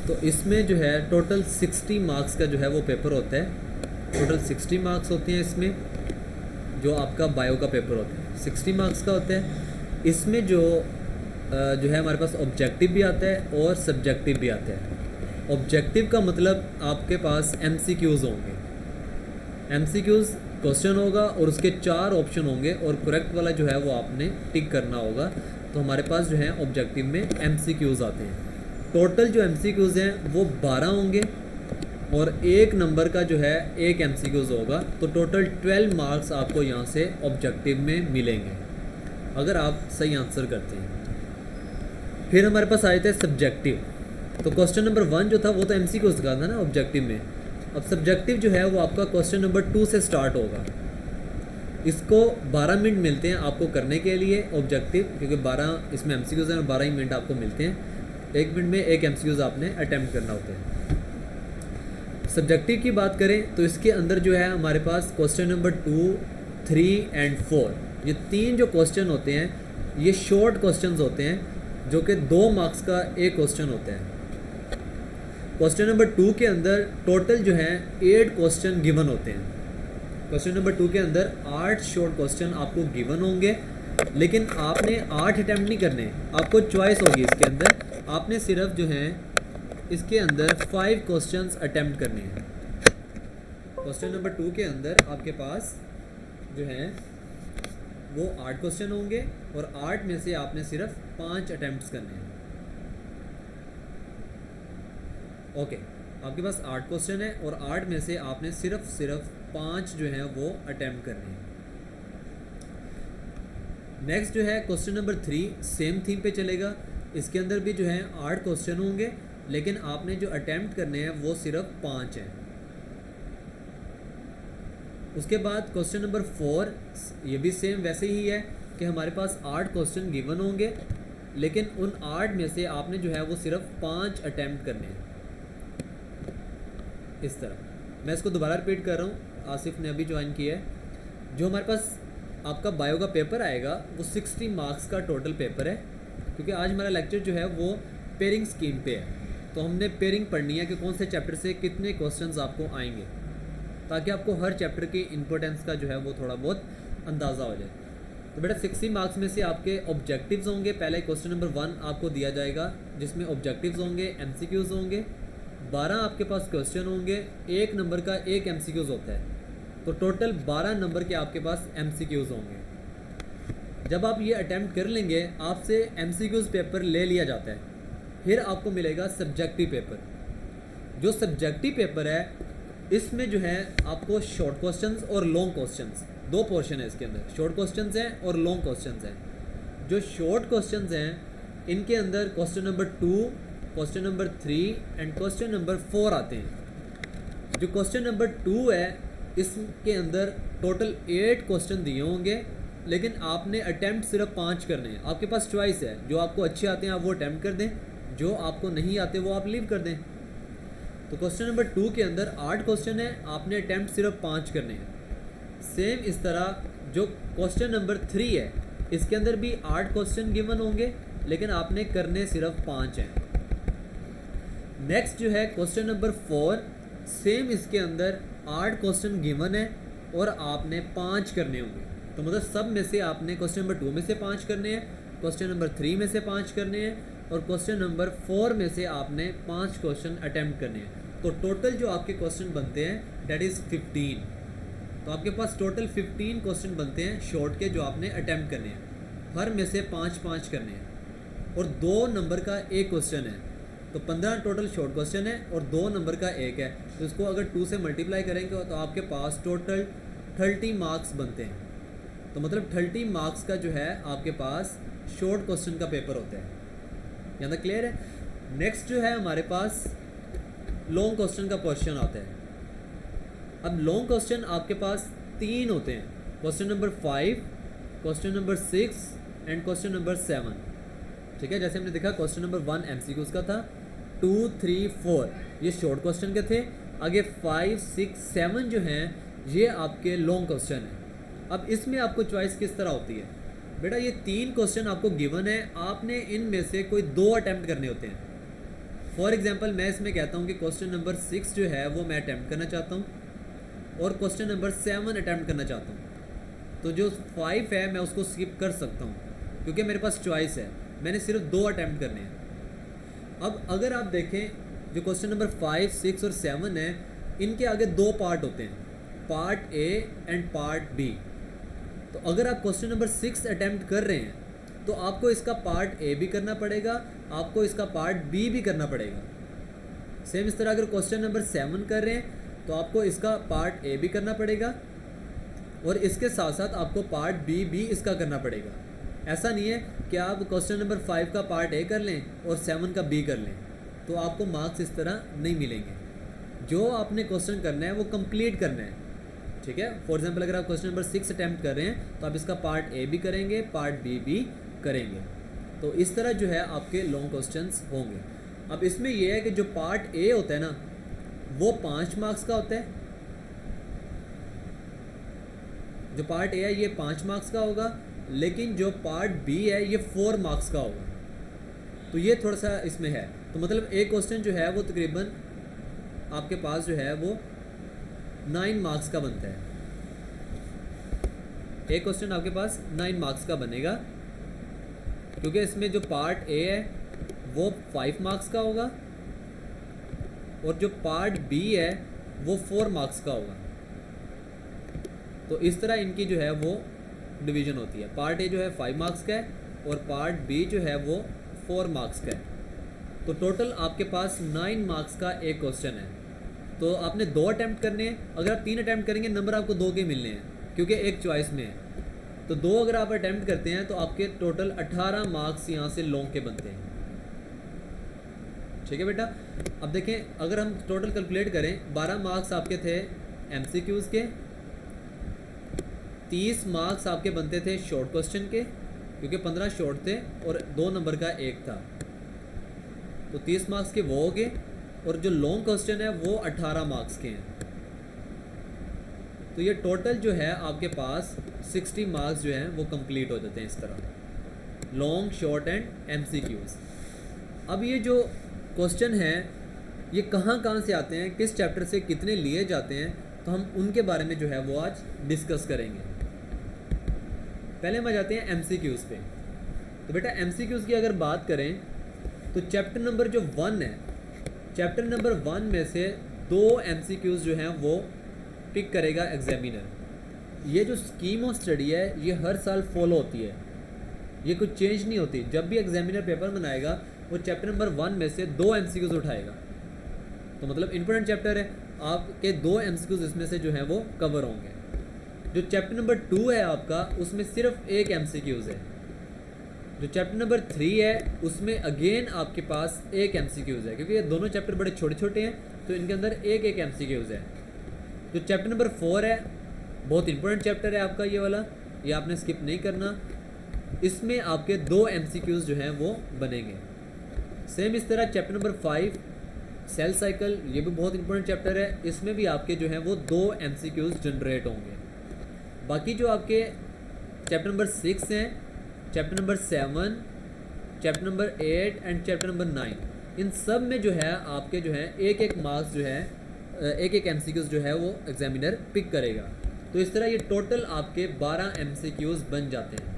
तो इसमें जो है टोटल 60 मार्क्स का जो है वो पेपर होता है। टोटल 60 मार्क्स होते हैं इसमें, जो आपका बायो का पेपर होता है 60 मार्क्स का होता है। इसमें जो है हमारे पास ऑब्जेक्टिव भी आता है और सब्जेक्टिव भी आता है। ऑब्जेक्टिव का मतलब आपके पास MCQs होंगे। MCQs क्वेश्चन होगा और उसके 4 ऑप्शन होंगे और करेक्ट वाला जो है वो आपने टिक करना होगा। तो हमारे पास जो है ऑब्जेक्टिव में MCQs आते हैं। टोटल जो MCQs हैं वो 12 होंगे और एक नंबर का जो है एक MCQs होगा। तो टोटल 12 मार्क्स आपको यहाँ से ऑब्जेक्टिव में मिलेंगे अगर आप सही आंसर करते हैं। फिर हमारे पास आए थे सब्जेक्टिव। तो क्वेश्चन नंबर 1 जो था वो तो MCQs का था ना ऑब्जेक्टिव में। अब सब्जेक्टिव जो है वो आपका क्वेश्चन नंबर 2 से स्टार्ट होगा। इसको 12 मिनट मिलते हैं आपको करने के लिए ऑब्जेक्टिव, क्योंकि 12 इसमें MCQs हैं और 12 ही मिनट आपको मिलते हैं। 1 मिनट में एक MCQs आपने अटैम्प्ट करना होता है। सब्जेक्टिव की बात करें तो इसके अंदर जो है हमारे पास क्वेश्चन नंबर 2, 3 एंड 4 ये 3 जो क्वेश्चन होते हैं ये शॉर्ट क्वेश्चंस होते हैं, जो कि 2 मार्क्स का एक क्वेश्चन होता है। क्वेश्चन नंबर 2 के अंदर टोटल जो है 8 क्वेश्चन गिवन होते हैं। क्वेश्चन नंबर 2 के अंदर 8 शॉर्ट क्वेश्चन आपको गिवन होंगे, लेकिन आपने 8 अटैम्प्ट नहीं करने, आपको चॉइस होगी इसके अंदर। आपने सिर्फ जो है इसके अंदर 5 क्वेश्चंस अटैम्प्ट करने हैं। क्वेश्चन नंबर 2 के अंदर आपके पास जो है वो 8 क्वेश्चन होंगे और 8 में से आपने सिर्फ 5 अटैम्प्ट्स करने हैं। ओके, आपके पास 8 क्वेश्चन है और 8 में से आपने सिर्फ 5 जो है वो अटैम्प्ट करने हैं। नेक्स्ट जो है क्वेश्चन नंबर 3 सेम थीम पे चलेगा। इसके अंदर भी जो है 8 क्वेश्चन होंगे, लेकिन आपने जो अटैम्प्ट करने हैं वो सिर्फ 5 हैं। उसके बाद क्वेश्चन नंबर 4 ये भी सेम वैसे ही है कि हमारे पास 8 क्वेश्चन गिवन होंगे, लेकिन उन 8 में से आपने जो है वो सिर्फ 5 अटैम्प्ट करने हैं। इस तरह मैं इसको दोबारा रिपीट कर रहा हूँ, आसिफ ने अभी ज्वाइन किया है। जो हमारे पास आपका बायो का पेपर आएगा वो 60 मार्क्स का टोटल पेपर है, क्योंकि आज हमारा लेक्चर जो है वो पेयरिंग स्कीम पे है। तो हमने पेयरिंग पढ़नी है कि कौन से चैप्टर से कितने क्वेश्चंस आपको आएंगे, ताकि आपको हर चैप्टर की इंपॉर्टेंस का जो है वो थोड़ा बहुत अंदाज़ा हो जाए। तो बेटा 60 मार्क्स में से आपके ऑब्जेक्टिव्स होंगे। पहले क्वेश्चन नंबर 1 आपको दिया जाएगा जिसमें ऑब्जेक्टिव्स होंगे, MCQs होंगे। 12 आपके पास क्वेश्चन होंगे, एक नंबर का एक MCQs होता है। तो टोटल 12 नंबर के आपके पास MCQs होंगे। जब आप ये अटैम्प्ट कर लेंगे आपसे MCQs पेपर ले लिया जाता है। फिर आपको मिलेगा सब्जेक्टिव पेपर। जो सब्जेक्टिव पेपर है इसमें जो है आपको शॉर्ट क्वेश्चंस और लॉन्ग क्वेश्चंस 2 पोर्शन है इसके अंदर। शॉर्ट क्वेश्चंस हैं और लॉन्ग क्वेश्चंस हैं। जो शॉर्ट क्वेश्चंस हैं इनके अंदर question number 2, question number 3 and question number 4 आते हैं। जो क्वेश्चन नंबर 2 है इसके अंदर टोटल 8 क्वेश्चन दिए होंगे, लेकिन आपने अटैम्प्ट सिर्फ 5 करने हैं। आपके पास चॉइस है, जो आपको अच्छे आते हैं आप वो अटैम्प्ट कर दें, जो आपको नहीं आते वो आप लीव कर दें। तो क्वेश्चन नंबर 2 के अंदर 8 क्वेश्चन है, आपने अटैम्प्ट सिर्फ 5 करने हैं। सेम इस तरह जो क्वेश्चन नंबर 3 है इसके अंदर भी 8 क्वेश्चन गिवन होंगे, लेकिन आपने करने सिर्फ 5 हैं। नेक्स्ट जो है क्वेश्चन नंबर 4 सेम इसके अंदर 8 क्वेश्चन गिवन है और आपने 5 करने होंगे। तो मतलब सब में से आपने क्वेश्चन नंबर 2 में से 5 करने हैं, क्वेश्चन नंबर 3 में से 5 करने हैं और क्वेश्चन नंबर 4 में से आपने 5 क्वेश्चन अटैम्प्ट करने हैं। तो टोटल जो आपके क्वेश्चन बनते हैं दैट इज़ 15। तो आपके पास टोटल 15 क्वेश्चन बनते हैं शॉर्ट के, जो आपने अटैम्प्ट करने हैं। हर में से 5-5 करने हैं और 2 नंबर का एक क्वेश्चन है। तो 15 टोटल शॉर्ट क्वेश्चन है और 2 नंबर का एक है। तो इसको अगर 2 से मल्टीप्लाई करेंगे तो आपके पास टोटल 30 मार्क्स बनते हैं। तो मतलब 30 मार्क्स का जो है आपके पास शॉर्ट क्वेश्चन का पेपर होता है। यहाँ तक क्लियर है? नेक्स्ट जो है हमारे पास लॉन्ग क्वेश्चन का क्वेश्चन आता है। अब लॉन्ग क्वेश्चन आपके पास 3 होते हैं, question number 5, question number 6 and question number 7। ठीक है, जैसे हमने देखा क्वेश्चन नंबर 1 MCQs का था, 2, 3, 4 ये शॉर्ट क्वेश्चन के थे। आगे 5, 6, 7 जो हैं ये आपके लॉन्ग क्वेश्चन हैं। अब इसमें आपको चॉइस किस तरह होती है? बेटा ये 3 क्वेश्चन आपको गिवन है, आपने इनमें से कोई 2 अटैम्प्ट करने होते हैं। फॉर एग्जांपल मैं इसमें कहता हूँ कि क्वेश्चन नंबर 6 जो है वो मैं अटैम्प्ट करना चाहता हूँ और क्वेश्चन नंबर 7 अटैम्प्ट करना चाहता हूँ, तो जो 5 है मैं उसको स्किप कर सकता हूँ क्योंकि मेरे पास चॉइस है, मैंने सिर्फ 2 अटैम्प्ट करने हैं। अब अगर आप देखें जो क्वेश्चन नंबर 5, 6 और 7 है, इनके आगे 2 पार्ट होते हैं, part A and part B. तो अगर आप क्वेश्चन नंबर 6 अटैम्प्ट कर रहे हैं तो आपको इसका पार्ट ए भी करना पड़ेगा, आपको इसका पार्ट बी भी करना पड़ेगा। सेम इस तरह अगर क्वेश्चन नंबर 7 कर रहे हैं तो आपको इसका पार्ट ए भी करना पड़ेगा और इसके साथ साथ आपको पार्ट बी भी इसका करना पड़ेगा। ऐसा नहीं है कि आप क्वेश्चन नंबर 5 का पार्ट ए कर लें और 7 का बी कर लें, तो आपको मार्क्स इस तरह नहीं मिलेंगे। जो आपने क्वेश्चन करना है वो कंप्लीट करना है, ठीक है। फॉर एग्जांपल अगर आप क्वेश्चन नंबर 6 अटैम्प्ट कर रहे हैं तो आप इसका पार्ट ए भी करेंगे, पार्ट बी भी करेंगे। तो इस तरह जो है आपके लॉन्ग क्वेश्चंस होंगे। अब इसमें यह है कि जो पार्ट ए होता है ना वो 5 मार्क्स का होता है, जो पार्ट ए है ये 5 मार्क्स का होगा, लेकिन जो पार्ट बी है ये 4 मार्क्स का होगा। तो ये थोड़ा सा इसमें है, तो मतलब एक क्वेश्चन जो है वो तकरीबन आपके पास जो है वो 9 मार्क्स का बनता है। एक क्वेश्चन आपके पास 9 मार्क्स का बनेगा क्योंकि इसमें जो पार्ट ए है वो 5 मार्क्स का होगा और जो पार्ट बी है वो 4 मार्क्स का होगा। तो इस तरह इनकी जो है वो डिवीज़न होती है। पार्ट ए जो है 5 मार्क्स का है और पार्ट बी जो है वो 4 मार्क्स का है। तो टोटल आपके पास 9 मार्क्स का एक क्वेश्चन है। तो आपने 2 अटैम्प्ट करने हैं। अगर आप 3 अटैम्प्ट करेंगे नंबर आपको 2 के मिलने हैं क्योंकि एक चॉइस में है। तो 2 अगर आप अटैम्प्ट करते हैं तो आपके टोटल 18 मार्क्स यहाँ से लॉन्ग के बनते हैं, ठीक है बेटा। अब देखें अगर हम टोटल कैलकुलेट करें, 12 मार्क्स आपके थे एमसीक्यूज़ के, 30 मार्क्स आपके बनते थे शॉर्ट क्वेश्चन के क्योंकि 15 शॉर्ट थे और 2 नंबर का एक था, तो 30 मार्क्स के वो हो गए। और जो लॉन्ग क्वेश्चन है वो 18 मार्क्स के हैं। तो ये टोटल जो है आपके पास 60 मार्क्स जो हैं वो कंप्लीट हो जाते हैं इस तरह, लॉन्ग, शॉर्ट एंड एमसीक्यूज़। अब ये जो क्वेश्चन हैं ये कहाँ कहाँ से आते हैं, किस चैप्टर से कितने लिए जाते हैं, तो हम उनके बारे में जो है वो आज डिस्कस करेंगे। पहले हम आ जाते हैं एमसीक्यूज़ पे। तो बेटा एमसीक्यूज़ की अगर बात करें तो चैप्टर नंबर जो 1 है, चैप्टर नंबर 1 में से 2 एमसीक्यूज़ जो हैं वो पिक करेगा एग्जामिनर। ये जो स्कीम ऑफ स्टडी है ये हर साल फॉलो होती है, ये कुछ चेंज नहीं होती। जब भी एग्जामिनर पेपर बनाएगा वो चैप्टर नंबर 1 में से 2 एमसीक्यूज़ उठाएगा। तो मतलब इंपॉर्टेंट चैप्टर है, आपके 2 एमसीक्यूज़ इसमें से जो हैं वो कवर होंगे। जो चैप्टर नंबर 2 है आपका उसमें सिर्फ 1 एमसीक्यूज़ है। जो चैप्टर नंबर 3 है उसमें अगेन आपके पास 1 एमसीक्यूज़ है क्योंकि ये दोनों चैप्टर बड़े छोटे छोटे हैं, तो इनके अंदर एक एमसीक्यूज़ है। जो चैप्टर नंबर 4 है बहुत इंपॉर्टेंट चैप्टर है आपका ये वाला, ये आपने स्किप नहीं करना। इसमें आपके 2 एमसीक्यूज़ जो हैं वो बनेंगे। सेम इस तरह चैप्टर नंबर 5 सेल साइकिल, ये भी बहुत इंपॉर्टेंट चैप्टर है, इसमें भी आपके जो हैं वो 2 एमसीक्यूज़ जनरेट होंगे। बाकी जो आपके चैप्टर नंबर 6 हैं, chapter number 7, chapter number 8 and chapter number 9, इन सब में जो है आपके जो है एक मार्क्स जो है एक एमसीक्यूज़ जो है वो एग्जामिनर पिक करेगा। तो इस तरह ये टोटल आपके 12 एमसीक्यूज़ बन जाते हैं।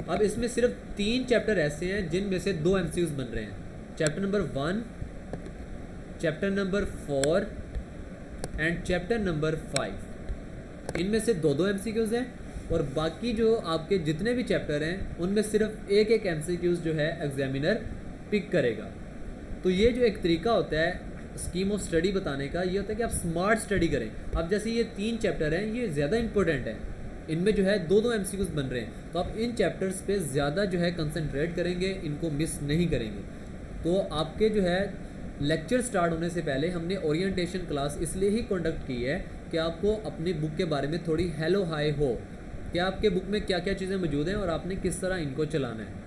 अब इसमें सिर्फ 3 चैप्टर ऐसे हैं जिनमें से 2 एमसीक्यूज़ बन रहे हैं, chapter number 1, chapter number 4 and chapter number 5। इनमें से 2 एमसीक्यूज़ हैं और बाकी जो आपके जितने भी चैप्टर हैं उनमें सिर्फ एक एमसीक्यूज़ जो है एग्जामिनर पिक करेगा। तो ये जो एक तरीका होता है स्कीम ऑफ स्टडी बताने का, ये होता है कि आप स्मार्ट स्टडी करें। अब जैसे ये 3 चैप्टर हैं ये ज़्यादा इंपॉर्टेंट है, इनमें जो है 2 एमसीक्यूज़ बन रहे हैं, तो आप इन चैप्टर्स पे ज़्यादा जो है कंसंट्रेट करेंगे, इनको मिस नहीं करेंगे। तो आपके जो है लेक्चर स्टार्ट होने से पहले हमने ओरिएंटेशन क्लास इसलिए ही कंडक्ट की है कि आपको अपनी बुक के बारे में थोड़ी हेलो हाई हो कि आपके बुक में क्या क्या चीज़ें मौजूद हैं और आपने किस तरह इनको चलाना है।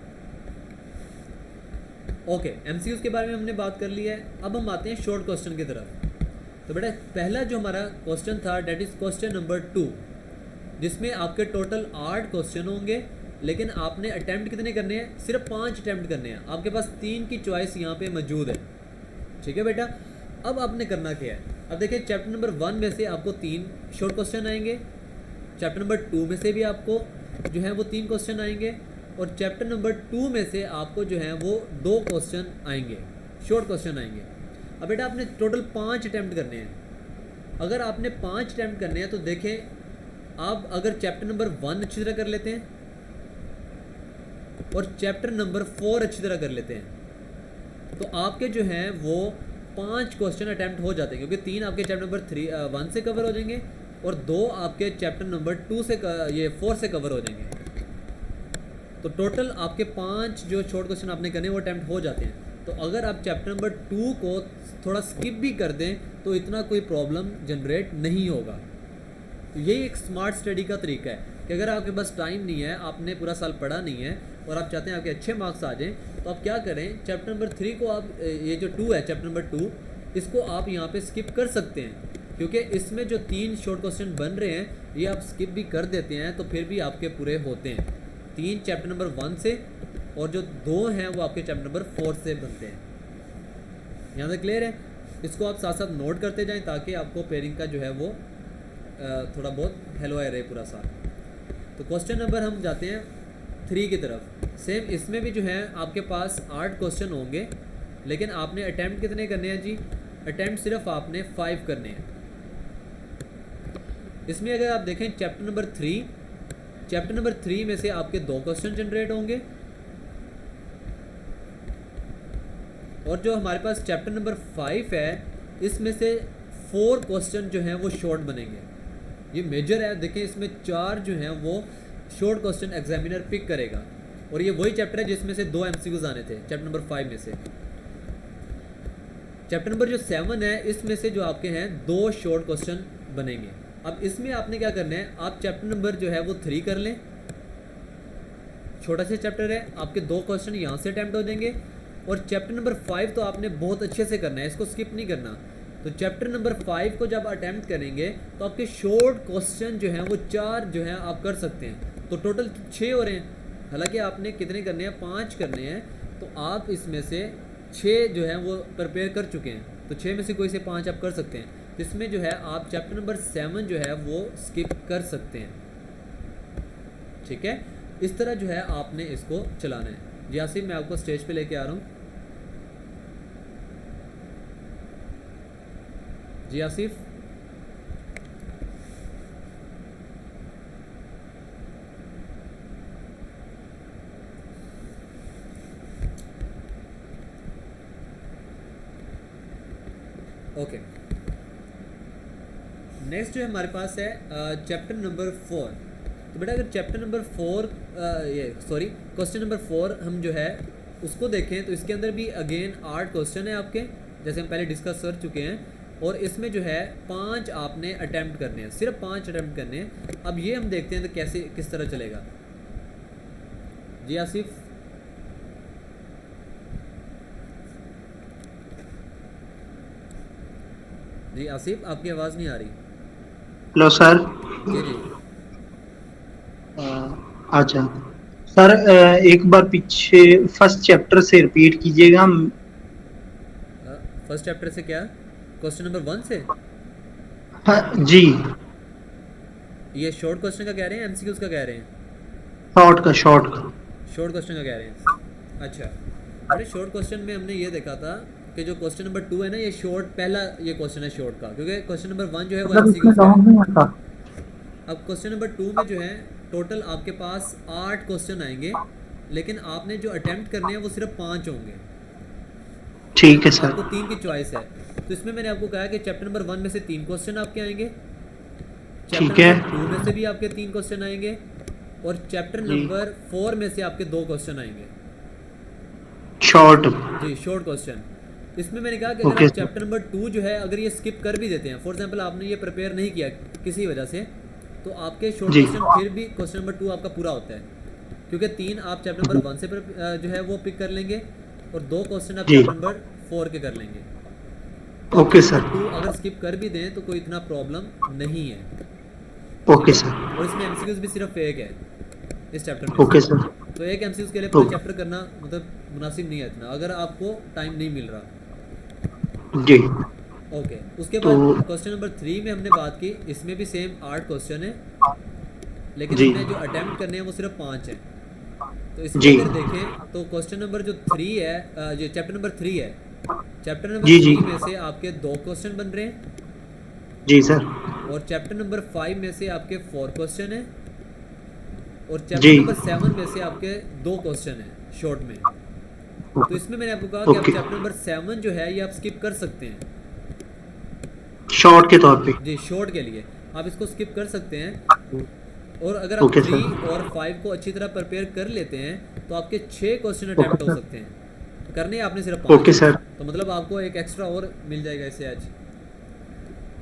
ओके, एमसीक्यूज़ के बारे में हमने बात कर ली है। अब हम आते हैं शॉर्ट क्वेश्चन की तरफ। तो बेटा पहला जो हमारा क्वेश्चन था डेट इज़ क्वेश्चन नंबर 2, जिसमें आपके टोटल 8 क्वेश्चन होंगे लेकिन आपने अटैम्प्ट कितने करने हैं, सिर्फ 5 अटैम्प्ट करने हैं। आपके पास 3 की चॉइस यहाँ पे मौजूद है, ठीक है बेटा। अब आपने करना क्या है, अब देखिए चैप्टर नंबर 1 में से आपको 3 शॉर्ट क्वेश्चन आएंगे, चैप्टर नंबर 2 में से भी आपको जो है वो 3 क्वेश्चन आएंगे, और चैप्टर नंबर 2 में से आपको जो है वो 2 क्वेश्चन आएंगे, शॉर्ट क्वेश्चन आएंगे। अब बेटा आपने टोटल 5 अटैम्प्ट करने हैं। अगर आपने 5 अटैम्प्ट करने हैं तो देखें आप अगर चैप्टर नंबर 1 अच्छी तरह कर लेते हैं और चैप्टर नंबर 4 अच्छी तरह कर लेते हैं तो आपके जो हैं वो 5 क्वेश्चन अटैम्प्ट हो जाते हैं, क्योंकि 3 आपके चैप्टर नंबर 1 से कवर हो जाएंगे और 2 आपके चैप्टर नंबर 2 से 4 से कवर हो जाएंगे। तो टोटल आपके 5 जो शॉर्ट क्वेश्चन आपने करने वो अटैम्प्ट हो जाते हैं। तो अगर आप चैप्टर नंबर 2 को थोड़ा स्किप भी कर दें तो इतना कोई प्रॉब्लम जनरेट नहीं होगा। तो यही एक स्मार्ट स्टडी का तरीका है कि अगर आपके पास टाइम नहीं है, आपने पूरा साल पढ़ा नहीं है और आप चाहते हैं आपके अच्छे मार्क्स आ जाएं, तो आप क्या करें, चैप्टर नंबर 3 को आप, ये जो 2 है चैप्टर नंबर 2, इसको आप यहाँ पे स्किप कर सकते हैं, क्योंकि इसमें जो 3 शॉर्ट क्वेश्चन बन रहे हैं ये आप स्किप भी कर देते हैं तो फिर भी आपके पूरे होते हैं। 3 चैप्टर नंबर 1 से और जो 2 हैं वो आपके चैप्टर नंबर 4 से बनते हैं। यहाँ तक क्लियर है? इसको आप साथ साथ नोट करते जाएं ताकि आपको पेयरिंग का जो है वो थोड़ा बहुत हेलोया रहे पूरा साल। तो क्वेश्चन नंबर हम जाते हैं 3 की तरफ। सेम इसमें भी जो है आपके पास 8 क्वेश्चन होंगे, लेकिन आपने अटैम्प्ट कितने करने हैं जी? अटैम्प्ट सिर्फ आपने 5 करने हैं। इसमें अगर आप देखें चैप्टर नंबर 3 में से आपके 2 क्वेश्चन जनरेट होंगे, और जो हमारे पास चैप्टर नंबर 5 है इसमें से 4 क्वेश्चन जो हैं वो शॉर्ट बनेंगे। ये मेजर है, देखें इसमें 4 जो हैं वो शॉर्ट क्वेश्चन एग्जामिनर पिक करेगा, और ये वही चैप्टर है जिसमें से 2 MCQs आने थे चैप्टर नंबर 5 में से। चैप्टर नंबर जो 7 है इसमें से जो आपके हैं 2 शॉर्ट क्वेश्चन बनेंगे। अब इसमें आपने क्या करना है, आप चैप्टर नंबर जो है वो 3 कर लें, छोटा सा चैप्टर है, आपके 2 क्वेश्चन यहाँ से अटैम्प्ट हो जाएंगे, और चैप्टर नंबर 5 तो आपने बहुत अच्छे से करना है, इसको स्किप नहीं करना। तो चैप्टर नंबर 5 को जब अटैम्प्ट करेंगे तो आपके शॉर्ट क्वेश्चन जो हैं वो 4 जो हैं आप कर सकते हैं, तो टोटल 6 हो रहे हैं। हालांकि आपने कितने करने हैं, 5 करने हैं, तो आप इसमें से 6 जो हैं वो प्रिपेयर कर चुके हैं, तो 6 में से कोई से 5 आप कर सकते हैं। तो इसमें जो है आप चैप्टर नंबर 7 जो है वो स्किप कर सकते हैं, ठीक है। इस तरह जो है आपने इसको चलाना है। जी आसिफ, मैं आपको स्टेज पे लेके आ रहा हूँ। जी आसिफ, ओके। नेक्स्ट जो है हमारे पास है चैप्टर नंबर 4। तो बेटा अगर चैप्टर नंबर 4 क्वेश्चन नंबर 4 हम जो है उसको देखें तो इसके अंदर भी अगेन 8 क्वेश्चन है आपके, जैसे हम पहले डिस्कस कर चुके हैं, और इसमें जो है 5 आपने अटैम्प्ट करने हैं, सिर्फ 5 अटैम्प्ट करने हैं। अब ये हम देखते हैं तो कैसे किस तरह चलेगा। जी आसिफ, जी आसिफ, आपकी आवाज़ नहीं आ रही। Hello sir. जी जी, अच्छा सर, एक बार पीछे फर्स्ट चैप्टर से रिपीट कीजिएगा। फर्स्ट चैप्टर से क्या, क्वेश्चन नंबर 1 से? हाँ, जी। ये शॉर्ट क्वेश्चन का कह रहे हैं, एमसीक्यूज का कह रहे हैं? शॉर्ट का। शॉर्ट क्वेश्चन का कह रहे हैं। अच्छा, अरे शॉर्ट क्वेश्चन में हमने ये देखा था कि जो क्वेश्चन नंबर 2 है ना, ये शॉर्ट पहला ये क्वेश्चन है शॉर्ट का, क्योंकि क्वेश्चन नंबर 1 जो है वो मतलब इसमें एमसीक्यूज का डाउन है। नहीं आता। अब क्वेश्चन नंबर 2 में जो है टोटल आपके पास 8 क्वेश्चन आएंगे, लेकिन आपने जो अटैम्प्ट करने हैं वो सिर्फ 5 होंगे। ठीक है सर। आपको 3 की चॉइस है। तो इसमें मैंने आपको कहा कि चैप्टर नंबर 1 में से 3 क्वेश्चन आपके आएंगे, ठीक चैप्टर है नंबर 2 में से भी आपके 3 क्वेश्चन आएंगे, और चैप्टर जी। नंबर 4 में से आपके 2 क्वेश्चन आएंगे। शॉर्ट। जी, शॉर्ट क्वेश्चन। इसमें मैंने कहा कि अगर ओके आप सर। चैप्टर नंबर 2 जो है अगर ये स्किप कर भी देते हैं, फॉर एग्जांपल आपने ये प्रिपेयर नहीं किया किसी वजह से, तो आपके शॉर्ट जी। क्वेश्चन फिर भी क्वेश्चन नंबर 2 आपका पूरा होता है, क्योंकि 3 आप चैप्टर नंबर 1 से जो है वो पिक कर लेंगे, और 2 क्वेश्चन आप जी। चैप्टर नंबर 4 के कर लेंगे। तो ओके चैप्टर सर। 2 अगर स्किप कर भी दें तो कोई इतना प्रॉब्लम नहीं है, ठीक ओके है। सर। और इसमें एमसीक्यूज भी सिर्फ एक है। इस चैप्टर में ओके से। सर। तो एक एमसीक्यू के लिए पूरा ओके चैप्टर करना मतलब मुनासिब नहीं है इतना, अगर आपको टाइम नहीं मिल रहा। जी। ओके, उसके तो बाद क्वेश्चन नंबर 3 में हमने बात की, इसमें भी सेम 8 क्वेश्चन है, लेकिन जी हमने जो अटैम्प्ट करने हैं वो सिर्फ 5 हैं। तो इसमें जी अगर देखें तो क्वेश्चन नंबर जो 3 है, जो चैप्टर नंबर 3 है, चैप्टर नंबर जी जी 3 में से आपके 2 क्वेश्चन बन रहे हैं, जी सर। और चैप्टर नंबर 5 में से आपके 4 क्वेश्चन हैं, और चैप्टर जी नंबर 7 में से आपके 2 क्वेश्चन हैं शॉर्ट में। तो इसमें मैंने आपको कहा कि आप ओके, चैप्टर नंबर 7 जो है ये आप स्किप कर सकते हैं। शॉर्ट के तौर पे। जी, शॉर्ट के लिए आप इसको स्किप कर सकते हैं। और अगर आप ओके 3 सर। और 5 को अच्छी तरह प्रिपेयर कर लेते हैं तो आपके 6 क्वेश्चन अटैम्प्ट हो सकते हैं, करने हैं आपने सिर्फ 5। Okay sir. तो मतलब आपको एक एक्स्ट्रा और मिल जाएगा इससे आज।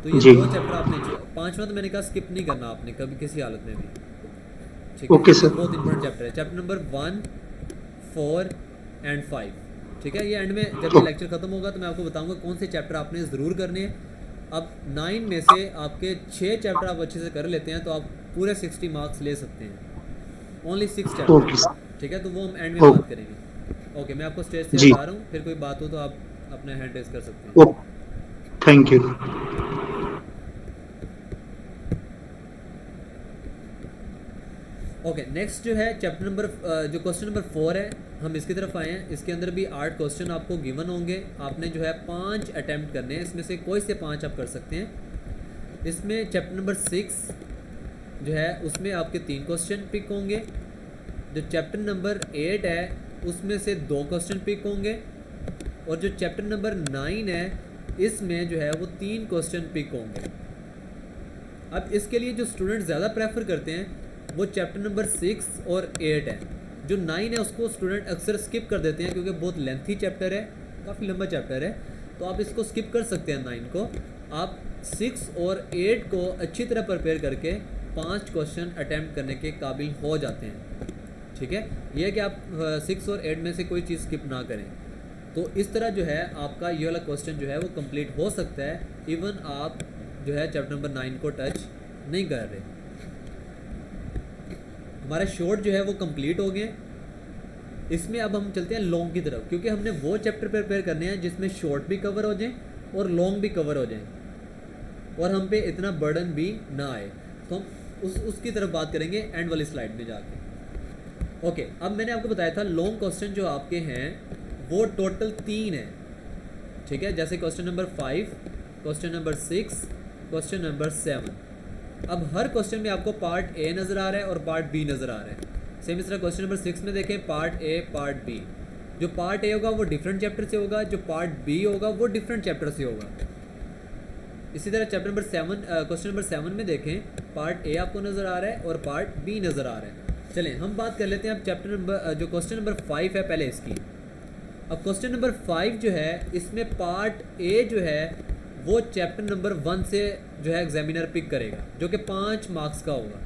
तो ये जी 2 चैप्टर आपने, 5वां तो मैंने कहा स्किप नहीं करना आपने कभी किसी हालत में भी, ठीक है, ओके ये सर। बहुत इंपॉर्टेंट चैप्टर है, चैप्टर नंबर 1, 4 एंड 5, ठीक है। ये एंड में जब ये लेक्चर खत्म होगा तो मैं आपको बताऊंगा कौन से चैप्टर आपने ज़रूर करने हैं। अब 9 में से आपके 6 चैप्टर आप अच्छे से कर लेते हैं तो आप पूरे 60 मार्क्स ले सकते हैं, ओनली 6 चैप्टर, ओके सर। ठीक है। तो वो हम एंड में ओ बात करेंगे। ओके, मैं आपको स्टेज से जी। हटा रहा हूँ, फिर कोई बात हो तो आप अपना हैंड रेज कर सकते हैं। ओ थैंक यू। ओके, नेक्स्ट जो है चैप्टर नंबर जो क्वेश्चन नंबर 4 है, हम इसकी तरफ आए हैं। इसके अंदर भी 8 क्वेश्चन आपको गिवन होंगे, आपने जो है 5 अटैम्प्ट करने हैं, इसमें से कोई से 5 आप कर सकते हैं। इसमें चैप्टर नंबर 6 जो है उसमें आपके 3 क्वेश्चन पिक होंगे। जो चैप्टर नंबर 8 है उसमें से 2 क्वेश्चन पिक होंगे, और जो चैप्टर नंबर 9 है इसमें जो है वो 3 क्वेश्चन पिक होंगे। अब इसके लिए जो स्टूडेंट ज़्यादा प्रेफर करते हैं वो चैप्टर नंबर 6 और 8 है। जो 9 है उसको स्टूडेंट अक्सर स्किप कर देते हैं क्योंकि बहुत लेंथी चैप्टर है, काफ़ी लंबा चैप्टर है, तो आप इसको स्किप कर सकते हैं 9 को। आप 6 और 8 को अच्छी तरह प्रिपेयर करके 5 क्वेश्चन अटैम्प्ट करने के काबिल हो जाते हैं, ठीक है। यह है कि आप 6 और 8 में से कोई चीज़ स्किप ना करें। तो इस तरह जो है आपका ये वाला क्वेश्चन जो है वो कंप्लीट हो सकता है, इवन आप जो है चैप्टर नंबर 9 को टच नहीं कर रहे। हमारे शॉर्ट जो है वो कंप्लीट हो गए। इसमें अब हम चलते हैं लॉन्ग की तरफ, क्योंकि हमने वो चैप्टर प्रिपेयर करने हैं जिसमें शॉर्ट भी कवर हो जाए और लॉन्ग भी कवर हो जाए, और हम पे इतना बर्डन भी ना आए। तो हम उसकी तरफ बात करेंगे एंड वाली स्लाइड में जाके। ओके, अब मैंने आपको बताया था लॉन्ग क्वेश्चन जो आपके हैं वो टोटल 3 है, ठीक है। जैसे question number 5, question number 6, question number 7। अब हर क्वेश्चन में आपको पार्ट ए नज़र आ रहा है और पार्ट बी नज़र आ रहा है। सेम इस तरह क्वेश्चन नंबर 6 में देखें पार्ट ए पार्ट बी। जो पार्ट ए होगा वो डिफरेंट चैप्टर से होगा, जो पार्ट बी होगा वो डिफरेंट चैप्टर से होगा। इसी तरह चैप्टर नंबर 7 क्वेश्चन नंबर 7 में देखें पार्ट ए आपको नज़र आ रहा है और पार्ट बी नज़र आ रहा है। चलें हम बात कर लेते हैं अब चैप्टर नंबर जो क्वेश्चन नंबर 5 है पहले इसकी। अब क्वेश्चन नंबर 5 जो है इसमें पार्ट ए जो है वो चैप्टर नंबर 1 से जो है एग्जामिनर पिक करेगा, जो कि 5 मार्क्स का होगा,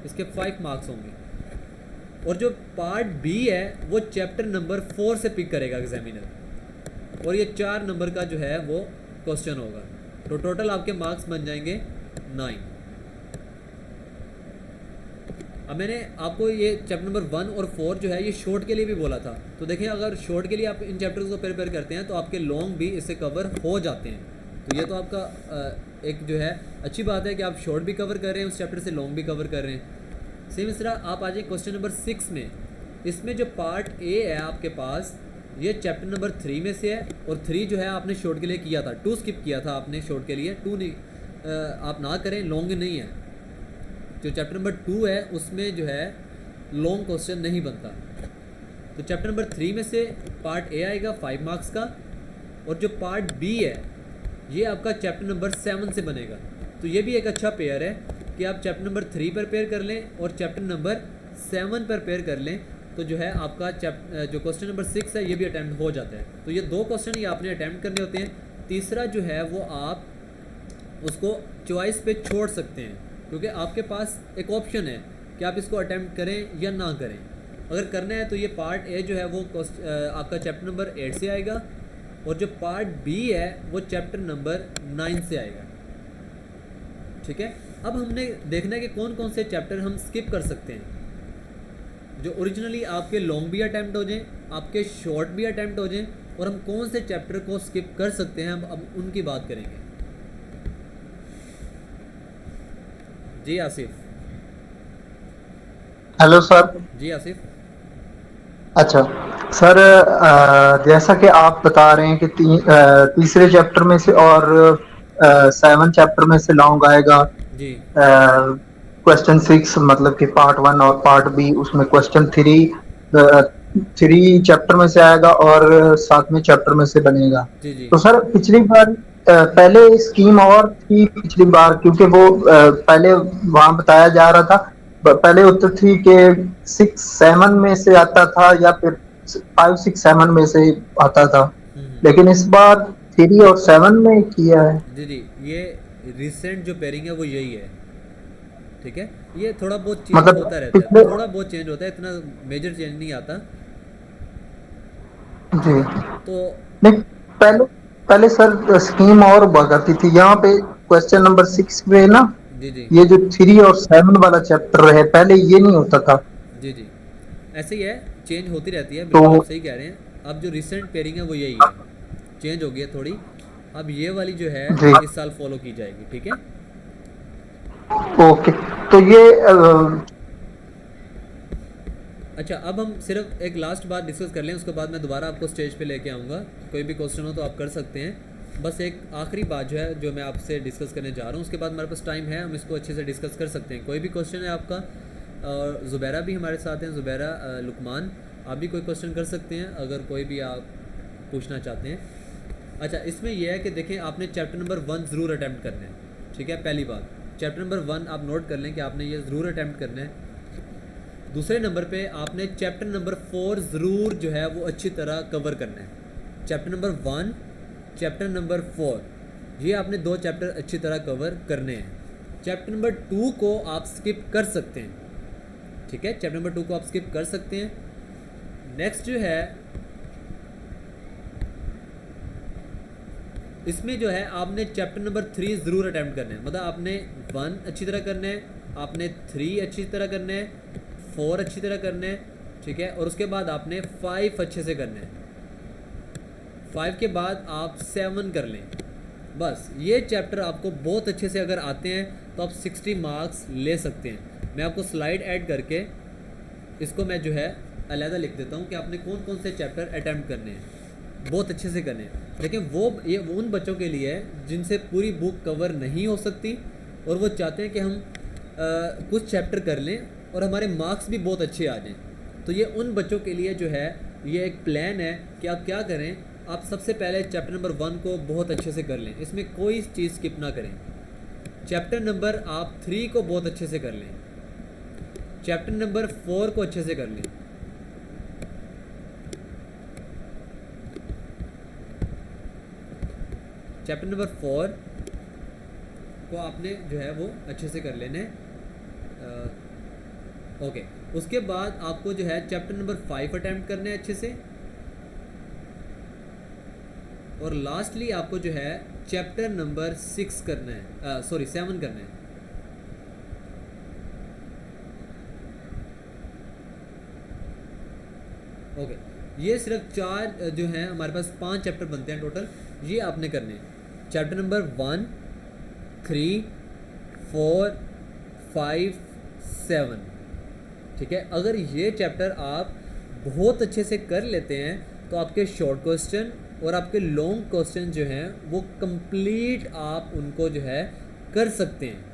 इसके 5 मार्क्स होंगे। और जो पार्ट बी है वो चैप्टर नंबर 4 से पिक करेगा एग्जामिनर, और ये 4 नंबर का जो है वो क्वेश्चन होगा। तो टोटल आपके मार्क्स बन जाएंगे 9। अब मैंने आपको ये चैप्टर नंबर 1 और 4 जो है ये शॉर्ट के लिए भी बोला था। तो देखिए अगर शॉर्ट के लिए आप इन चैप्टर्स को प्रिपेयर करते हैं तो आपके लॉन्ग भी इससे कवर हो जाते हैं। तो ये तो आपका एक जो है अच्छी बात है कि आप शॉर्ट भी कवर कर रहे हैं, उस चैप्टर से लॉन्ग भी कवर कर रहे हैं। सेम इस तरह आप आ जाए क्वेश्चन नंबर 6 में। इसमें जो पार्ट ए है आपके पास ये चैप्टर नंबर 3 में से है, और 3 जो है आपने शॉर्ट के लिए किया था, 2 स्किप किया था आपने शॉर्ट के लिए, 2 नहीं आप ना करें, लॉन्ग नहीं है। जो चैप्टर नंबर 2 है उसमें जो है लॉन्ग क्वेश्चन नहीं बनता। तो चैप्टर नंबर 3 में से पार्ट ए आएगा 5 मार्क्स का, और जो पार्ट बी है ये आपका चैप्टर नंबर 7 से बनेगा। तो ये भी एक अच्छा पेयर है कि आप चैप्टर नंबर 3 प्रिपेयर कर लें और चैप्टर नंबर 7 प्रिपेयर कर लें, तो जो है आपका जो क्वेश्चन नंबर 6 है ये भी अटैम्प्ट हो जाता है। तो ये 2 क्वेश्चन ही आपने अटैम्प्ट करने होते हैं। तीसरा जो है वो आप उसको चॉइस पे छोड़ सकते हैं, क्योंकि आपके पास एक ऑप्शन है कि आप इसको अटैम्प्ट करें या ना करें। अगर करना है तो ये पार्ट ए जो है वो आपका चैप्टर नंबर 8 से आएगा, और जो पार्ट बी है वो चैप्टर नंबर 9 से आएगा, ठीक है। अब हमने देखना है कि कौन कौन से चैप्टर हम स्किप कर सकते हैं, जो ओरिजिनली आपके लॉन्ग भी अटैम्प्ट हो जाएं, आपके शॉर्ट भी अटैम्प्ट हो जाएं, और हम कौन से चैप्टर को स्किप कर सकते हैं, हम अब उनकी बात करेंगे। जी आसिफ। Hello sir. जी आसिफ। अच्छा सर, जैसा कि आप बता रहे हैं कि तीसरे चैप्टर में से और 7 चैप्टर में से लॉन्ग आएगा। जी क्वेश्चन 6 मतलब कि पार्ट 1 और पार्ट बी, उसमें क्वेश्चन 3 चैप्टर में से आएगा और 7वें चैप्टर में से बनेगा। जी जी तो सर पिछली बार पहले स्कीम और थी पिछली बार, क्योंकि वो पहले वहां बताया जा रहा था, पहले उत्तर थी कि 6-7 में से आता था या फिर 5-6-7 में से आता था, हम्म। लेकिन इस बार 3 और 7 में किया है। जी जी, ये रिसेंट जो पेयरिंग है वो यही है। ठीक है, ये थोड़ा बहुत चेंज मतलब होता रहता है, पिछले। थोड़ा बहुत चेंज होता है, इतना मेजर चेंज नहीं आता। जी। ठीक है, तो नहीं, पहले पहले सर स्कीम और हुआ करती थी यहाँ पे। क्वेश्चन नंबर 6 में ना, जी जी ये जो 3 और 7 वाला चैप्टर है, पहले ये नहीं होता था। जी जी, ऐसे ही है, चेंज होती रहती है, तो बिल्कुल आप सही कह रहे हैं। अब जो रिसेंट पेयरिंग है वो यही है, चेंज हो गई है थोड़ी। अब ये वाली जो है जी। इस साल फॉलो की जाएगी। ठीक है। ओके। तो ये अच्छा, अब हम सिर्फ एक लास्ट बात डिस्कस कर लें, उसके बाद मैं दोबारा आपको स्टेज पे लेके आऊँगा। कोई भी क्वेश्चन हो तो आप कर सकते हैं। बस एक आखिरी बात जो है जो मैं आपसे डिस्कस करने जा रहा हूँ, उसके बाद हमारे पास टाइम है, हम इसको अच्छे से डिस्कस कर सकते हैं। कोई भी क्वेश्चन है आपका, और ज़ुबैरा भी हमारे साथ हैं, ज़ुबैरा लुकमान, आप भी कोई क्वेश्चन कर सकते हैं अगर कोई भी आप पूछना चाहते हैं। अच्छा, इसमें यह है कि देखें, आपने चैप्टर नंबर 1 ज़रूर अटैम्प्ट करना है। ठीक है, पहली बात, चैप्टर नंबर 1 आप नोट कर लें कि आपने ये ज़रूर अटैम्प्ट करना है। दूसरे नंबर पे आपने चैप्टर नंबर 4 ज़रूर जो है वो अच्छी तरह कवर करना है। चैप्टर नंबर 1, चैप्टर नंबर 4, ये आपने 2 चैप्टर अच्छी तरह कवर करने हैं। चैप्टर नंबर 2 को आप स्किप कर सकते हैं। ठीक है, चैप्टर नंबर 2 को आप स्किप कर सकते हैं। नेक्स्ट जो है, इसमें जो है आपने चैप्टर नंबर 3 ज़रूर अटैम्प्ट करना है। मतलब आपने 1 अच्छी तरह करना है, आपने 3 अच्छी तरह करना है, 4 अच्छी तरह करना है। ठीक है, और उसके बाद आपने 5 अच्छे से करना है। 5 के बाद आप 7 कर लें। बस ये चैप्टर आपको बहुत अच्छे से अगर आते हैं तो आप 60 मार्क्स ले सकते हैं। मैं आपको स्लाइड ऐड करके इसको मैं जो है अलहदा लिख देता हूँ कि आपने कौन कौन से चैप्टर अटैम्प्ट करने हैं, बहुत अच्छे से करने हैं। लेकिन ये उन बच्चों के लिए है जिनसे पूरी बुक कवर नहीं हो सकती और वो चाहते हैं कि हम कुछ चैप्टर कर लें और हमारे मार्क्स भी बहुत अच्छे आ जाएं। तो ये उन बच्चों के लिए जो है ये एक प्लान है कि आप क्या करें, आप सबसे पहले चैप्टर नंबर 1 को बहुत अच्छे से कर लें, इसमें कोई चीज़ स्किप ना करें। चैप्टर नंबर आप 3 को बहुत अच्छे से कर लें, चैप्टर नंबर 4 को अच्छे से कर लें, चैप्टर नंबर 4 को आपने जो है वो अच्छे से कर लेने। ओके, उसके बाद आपको जो है चैप्टर नंबर 5 अटैम्प्ट करना है अच्छे से, और लास्टली आपको जो है चैप्टर नंबर 6 करना है, सॉरी 7 करना है। ओके, ये सिर्फ 4 जो हैं, हमारे पास 5 चैप्टर बनते हैं टोटल, ये आपने करने हैं। Chapter number 1, 3, 4, 5, 7। ठीक है, अगर ये चैप्टर आप बहुत अच्छे से कर लेते हैं तो आपके शॉर्ट क्वेश्चन और आपके लॉन्ग क्वेश्चन जो हैं वो कंप्लीट आप उनको जो है कर सकते हैं।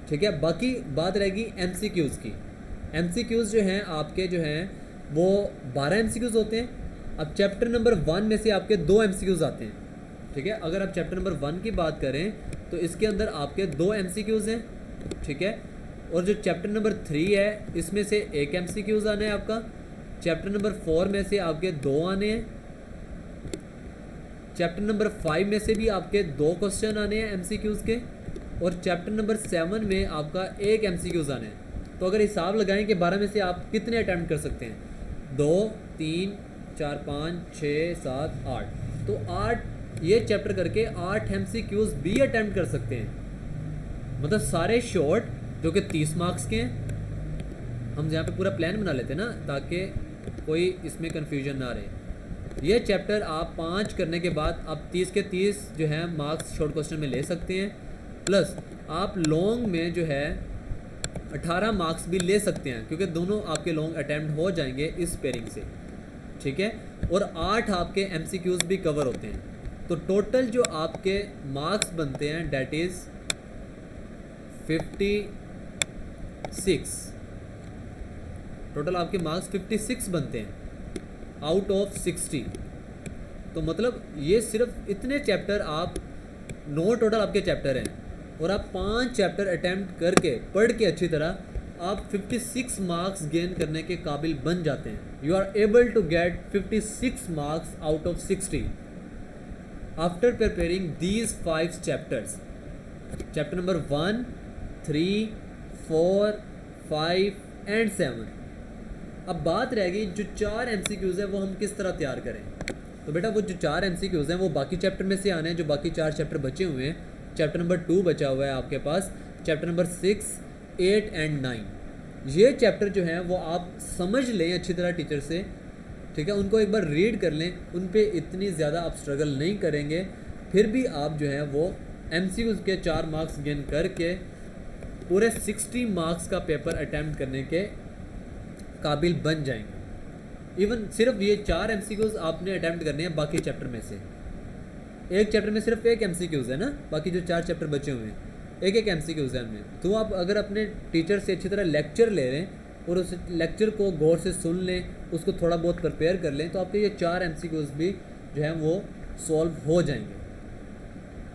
ठीक है, बाकी बात रहेगी एमसीक्यूज़ की। एमसीक्यूज़ जो हैं आपके जो हैं वो 12 एमसीक्यूज़ होते हैं। अब चैप्टर नंबर 1 में से आपके 2 एमसीक्यूज़ आते हैं। ठीक है, अगर आप चैप्टर नंबर 1 की बात करें तो इसके अंदर आपके 2 एमसीक्यूज़ हैं। ठीक है, और जो चैप्टर नंबर 3 है इसमें से 1 एमसीक्यूज़ आना है आपका। चैप्टर नंबर 4 में से आपके 2 आने हैं। चैप्टर नंबर 5 में से भी आपके 2 क्वेश्चन आने हैं एमसीक्यूज़ के, और चैप्टर नंबर 7 में आपका 1 एमसीक्यूज़ आने हैं। तो अगर हिसाब लगाएं कि 12 में से आप कितने अटैम्प्ट कर सकते हैं, 2, 3, 4, 5, 6, 7, 8, तो 8 ये चैप्टर करके 8 एमसीक्यूज़ भी अटैम्प्ट कर सकते हैं। मतलब सारे शॉर्ट जो कि 30 मार्क्स के हैं। हम यहाँ पे पूरा प्लान बना लेते हैं ना, ताकि कोई इसमें कन्फ्यूजन ना रहे। ये चैप्टर आप 5 करने के बाद आप 30 के 30 जो है मार्क्स शॉर्ट क्वेश्चन में ले सकते हैं, प्लस आप लॉन्ग में जो है 18 मार्क्स भी ले सकते हैं, क्योंकि दोनों आपके लॉन्ग अटैम्प्ट हो जाएंगे इस पेयरिंग से, ठीक है। और 8 आपके MCQs भी कवर होते हैं। तो टोटल जो आपके मार्क्स बनते हैं डेट इज़ 56। टोटल आपके मार्क्स 56 बनते हैं आउट ऑफ 60। तो मतलब ये सिर्फ इतने चैप्टर आप 9 टोटल आपके चैप्टर हैं, और आप 5 चैप्टर अटैम्प्ट करके पढ़ के अच्छी तरह आप 56 मार्क्स गेन करने के काबिल बन जाते हैं। You are able to get 56 marks out of 60 after preparing these 5 chapters. Chapter number 1, 3, 4, 5 and 7। अब बात रह गई जो 4 MCQs है वो हम किस तरह तैयार करें। तो बेटा वो जो 4 MCQs हैं वो बाकी चैप्टर में से आने हैं, जो बाकी 4 चैप्टर बचे हुए हैं। चैप्टर नंबर 2 बचा हुआ है आपके पास, चैप्टर नंबर 6, 8 एंड 9। ये चैप्टर जो हैं वो आप समझ लें अच्छी तरह टीचर से, ठीक है। उनको एक बार रीड कर लें, उन पे इतनी ज़्यादा आप स्ट्रगल नहीं करेंगे, फिर भी आप जो है वो MCQs के 4 मार्क्स गेन करके पूरे 60 मार्क्स का पेपर अटैम्प्ट करने के काबिल बन जाएंगे। इवन सिर्फ ये 4 MCQs आपने अटैम्प्ट करने हैं बाकी चैप्टर में से। एक चैप्टर में सिर्फ एक MCQs है ना, बाकी जो 4 चैप्टर बचे हुए हैं एक MCQs है उनमें। तो आप अगर अपने टीचर से अच्छी तरह लेक्चर ले लें और उस लेक्चर को गौर से सुन लें, उसको थोड़ा बहुत प्रिपेयर कर लें, तो आपके ये 4 MCQs भी जो हैं वो सॉल्व हो जाएंगे।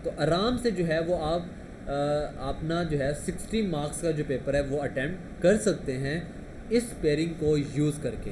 तो आराम से जो है वो आप अपना जो है 60 मार्क्स का जो पेपर है वो अटैम्प्ट कर सकते हैं इस पेयरिंग को यूज़ करके।